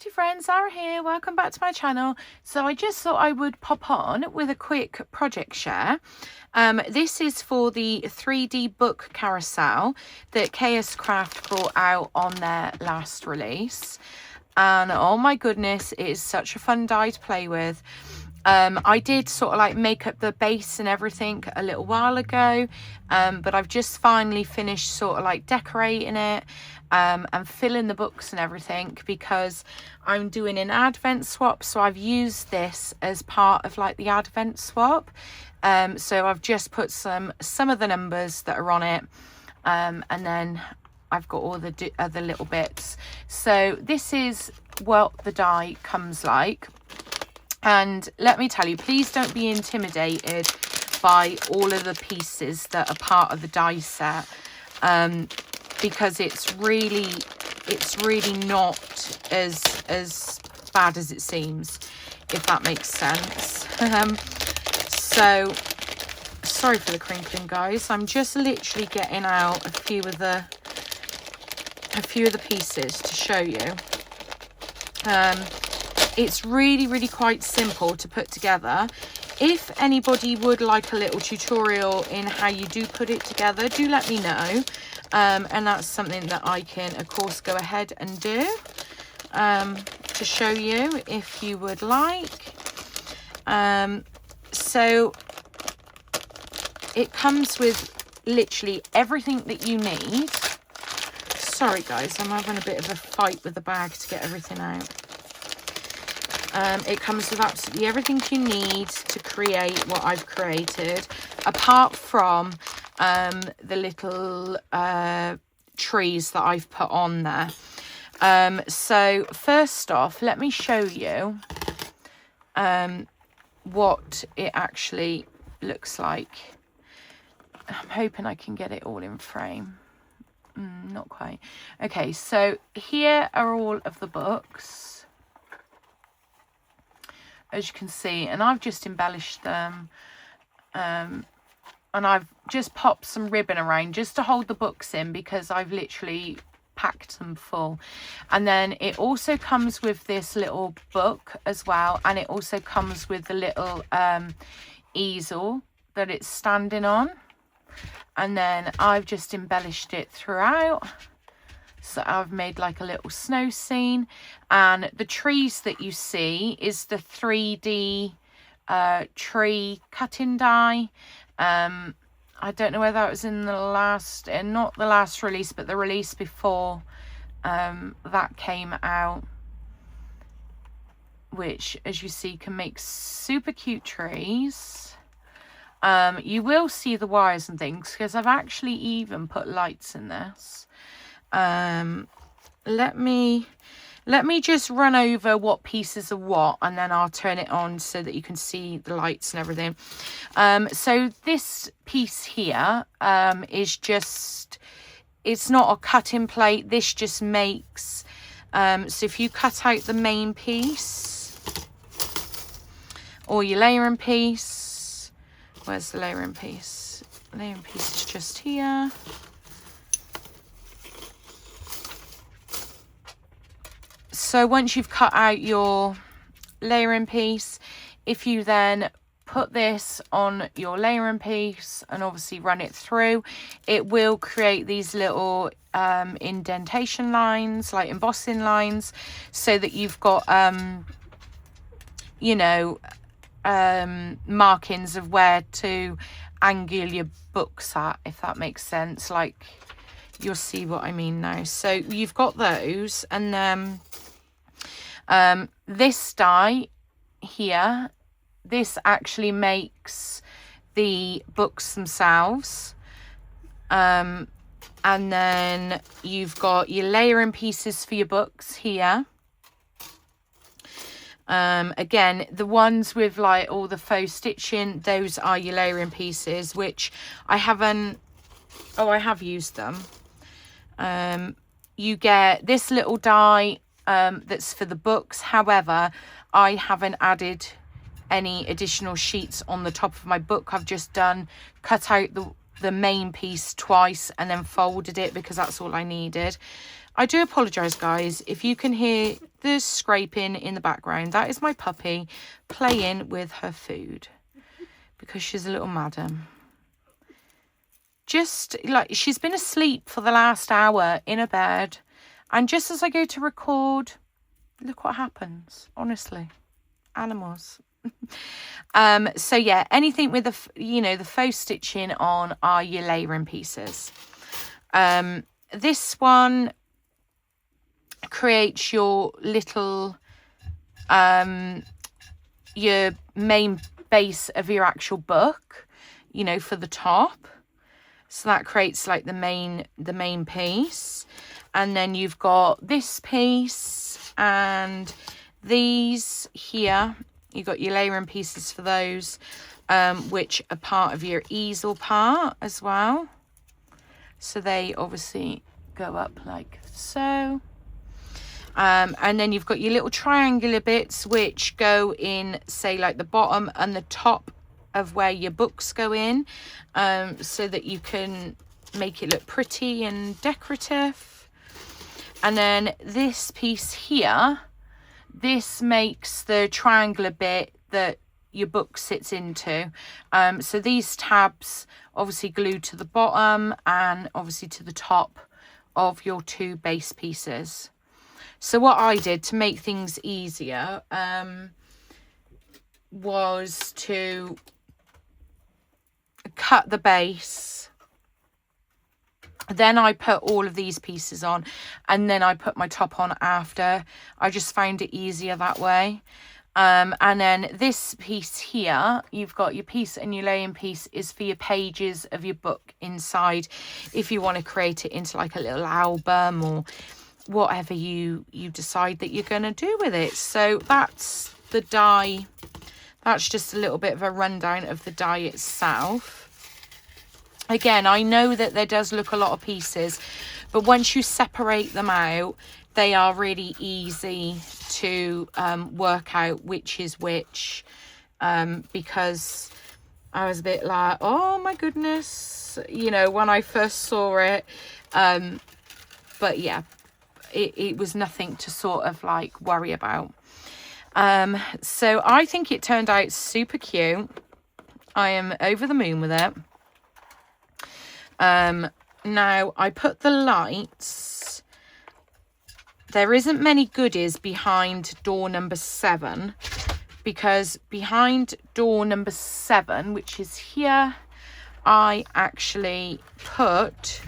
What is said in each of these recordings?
crafty friends, Zara here. Welcome back to my channel. So I just thought I would pop on with a quick project share. This is for the 3D book carousel that KSCRAFT brought out on their last release. And oh my goodness, it is such a fun die to play with. I did sort of like make up the base and everything a little while ago, but I've just finally finished sort of like decorating it and filling the books and everything because I'm doing an advent swap. So I've used this as part of like the advent swap. So I've just put some of the numbers that are on it, and then I've got all the other little bits. So this is what the die comes like. And let me tell you, please don't be intimidated by all of the pieces that are part of the die set, because it's really not as bad as it seems, if that makes sense. So sorry for the crinkling, guys. I'm just literally getting out a few of the pieces to show you. It's really quite simple to put together. If anybody would like a little tutorial in how you do put it together, do let me know, and that's something that I can of course go ahead and do to show you if you would like. So it comes with literally everything that you need. Sorry guys, I'm having a bit of a fight with the bag to get everything out. It comes with absolutely everything you need to create what I've created, apart from the little trees that I've put on there. So first off, let me show you what it actually looks like. I'm hoping I can get it all in frame. Not quite. Okay, so here are all of the books, as you can see, and I've just embellished them, and I've just popped some ribbon around just to hold the books in because I've literally packed them full. And then it also comes with this little book as well, and it also comes with the little easel that it's standing on, and then I've just embellished it throughout. So I've made like a little snow scene, and the trees that you see is the 3D tree cutting die. I don't know whether that was in the last, not the last release, but the release before that came out, which as you see can make super cute trees. You will see the wires and things because I've actually even put lights in this. Let me just run over what pieces are what, and then I'll turn it on so that you can see the lights and everything. So this piece here is just, it's not a cutting plate. This just makes, so if you cut out the main piece or your layering piece, where's the layering piece? The layering piece is just here. So once you've cut out your layering piece, if you then put this on your layering piece and obviously run it through, it will create these little indentation lines, like embossing lines, so that you've got, you know, markings of where to angle your books at, if that makes sense. Like, you'll see what I mean now. So you've got those, and then this die here, this actually makes the books themselves, and then you've got your layering pieces for your books here. Again, the ones with like all the faux stitching, those are your layering pieces, which I haven't, oh, I have used them. You get this little die that's for the books. However, I haven't added any additional sheets on the top of my book. I've just cut out the main piece twice and then folded it because that's all I needed. I do apologize guys if you can hear the scraping in the background, that is my puppy playing with her food because she's a little madam. Just like she's been asleep for the last hour in a bed, and just as I go to record, look what happens. Honestly, animals. So yeah, anything with the, you know, the faux stitching on are your layering pieces. This one creates your little your main base of your actual book, you know, for the top. So that creates like the main piece. And then you've got this piece and these here. You've got your layering pieces for those, which are part of your easel part as well. So they obviously go up like so. And then you've got your little triangular bits which go in, say, like the bottom and the top of where your books go in, so that you can make it look pretty and decorative. And then this piece here, this makes the triangular bit that your book sits into. So these tabs obviously glue to the bottom and obviously to the top of your two base pieces. So what I did to make things easier was to cut the base, then I put all of these pieces on, and then I put my top on after. I just found it easier that way. And then this piece here, you've got your piece and your laying piece is for your pages of your book inside, if you want to create it into like a little album or whatever you decide that you're going to do with it. So that's the die. That's just a little bit of a rundown of the die itself. Again, I know that there does look a lot of pieces, but once you separate them out, they are really easy to work out which is which, because I was a bit like, oh my goodness, you know, when I first saw it. But yeah, it was nothing to sort of like worry about. So I think it turned out super cute. I am over the moon with it. Now I put the lights. There isn't many goodies behind door number 7, because behind door number 7, which is here, I actually put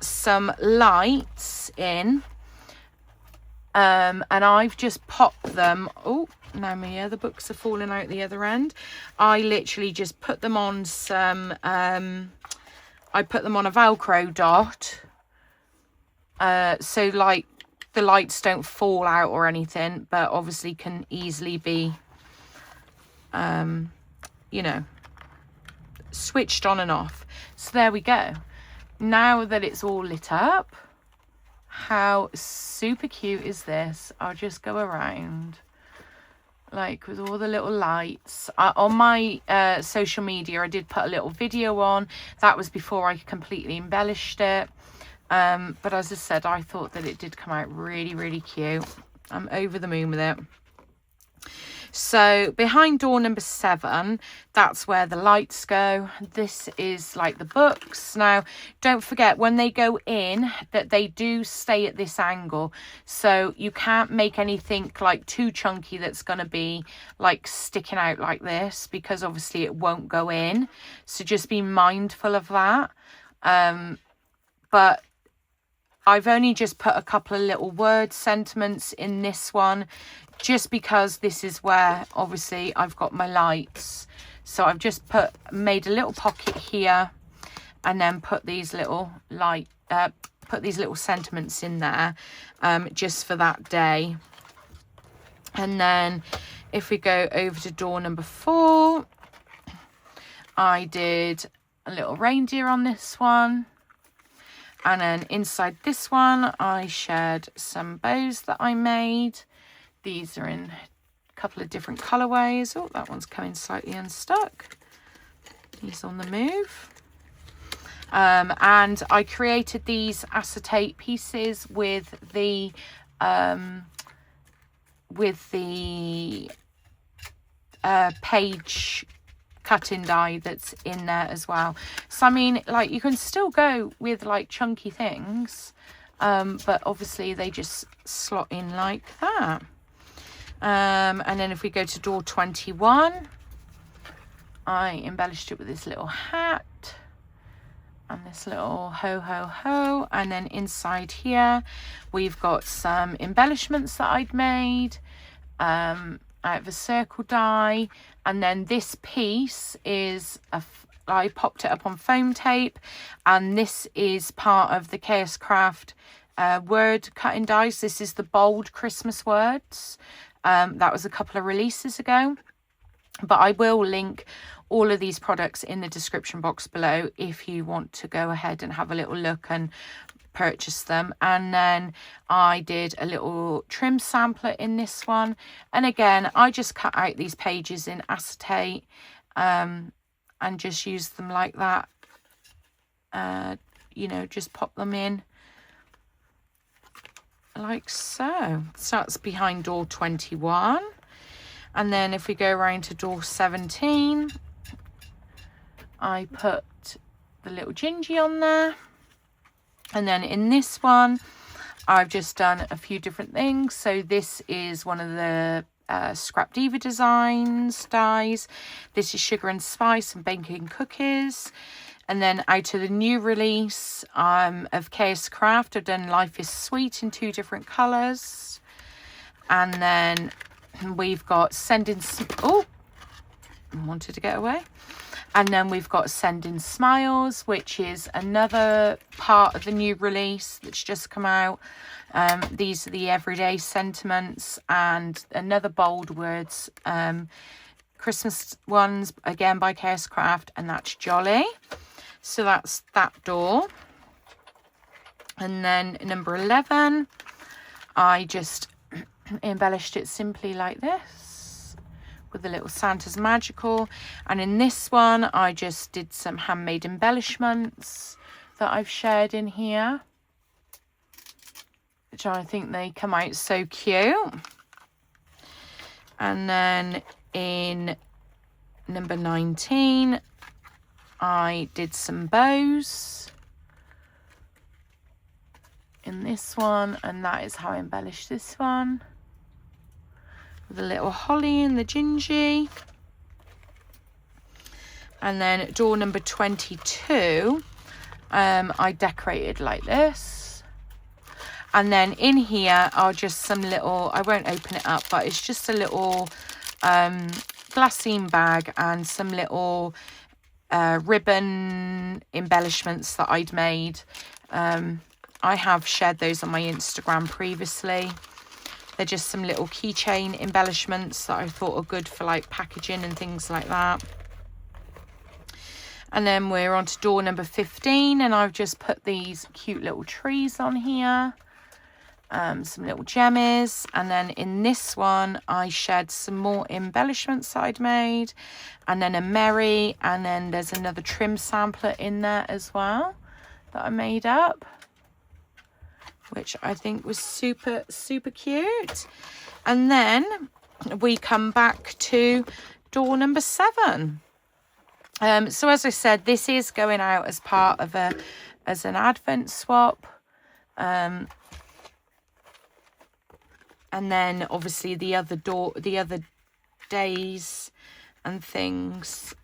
some lights in, and I've just popped them. Oh, now my other books are falling out the other end. I literally just put them on some I put them on a Velcro dot, so like the lights don't fall out or anything, but obviously can easily be you know, switched on and off. So there we go. Now that it's all lit up, how super cute is this? I'll just go around like with all the little lights. On my social media, I did put a little video on. That was before I completely embellished it. But as I said, I thought that it did come out really, really cute. I'm over the moon with it. So behind door number 7, that's where the lights go. This is like the books. Now, don't forget when they go in that they do stay at this angle. So you can't make anything like too chunky that's going to be like sticking out like this, because obviously it won't go in. So just be mindful of that. But I've only just put a couple of little word sentiments in this one, just because this is where obviously I've got my lights. So I've just made a little pocket here, and then put these little sentiments in there, just for that day. And then if we go over to door number 4, I did a little reindeer on this one. And then inside this one, I shared some bows that I made. These are in a couple of different colorways. Oh, that one's coming slightly unstuck. He's on the move. And I created these acetate pieces with the with the page cutting die that's in there as well. So I mean, like, you can still go with like chunky things, but obviously they just slot in like that. And then if we go to door 21, I embellished it with this little hat and this little ho ho ho, and then inside here we've got some embellishments that I'd made out of a circle die, and then this piece is I popped it up on foam tape, and this is part of the KSCRAFT word cutting dies. This is the bold Christmas words. That was a couple of releases ago, but I will link all of these products in the description box below if you want to go ahead and have a little look and purchase them. And then I did a little trim sampler in this one, and again I just cut out these pages in acetate and just use them like that, you know, just pop them in like so. So that's behind door 21. And then if we go around to door 17, I put the little gingy on there. And then in this one, I've just done a few different things. So this is one of the Scrap Diva Designs dies. This is Sugar and Spice and Baking Cookies. And then out of the new release of KSCRAFT, I've done Life is Sweet in 2 different colours. And then we've got Sending... Oh, wanted to get away. And then we've got Sending Smiles, which is another part of the new release that's just come out. These are the everyday sentiments and another bold words Christmas ones, again by KSCRAFT, and that's Jolly. So that's that door. And then number 11, I just embellished it simply like this with a little Santa's Magical. And in this one, I just did some handmade embellishments that I've shared in here, which I think they come out so cute. And then in number 19, I did some bows in this one, and that is how I embellished this one with a little holly and the gingy. And then door number 22, I decorated like this. And then in here are just some little, I won't open it up, but it's just a little glassine bag and some little ribbon embellishments that I'd made. I have shared those on my Instagram previously. They're just some little keychain embellishments that I thought are good for like packaging and things like that. And then we're on to door number 15, and I've just put these cute little trees on here. Some little gemmies. And then in this one, I shared some more embellishments that I'd made, and then a Merry, and then there's another trim sampler in there as well that I made up, which I think was super, super cute. And then we come back to door number 7. So as I said, this is going out as part of an advent swap. And then obviously the other days and things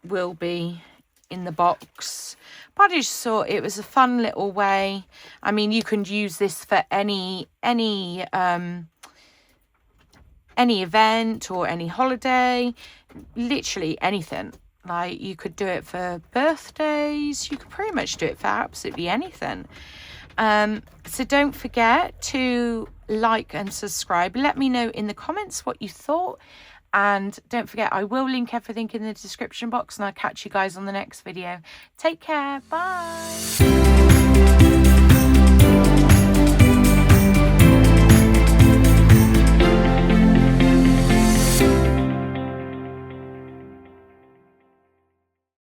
will be in the box. But I just thought it was a fun little way. I mean, you can use this for any event or any holiday, literally anything. Like, you could do it for birthdays, you could pretty much do it for absolutely anything. So don't forget to like and subscribe. Let me know in the comments what you thought, and don't forget, I will link everything in the description box, and I'll catch you guys on the next video. Take care, bye.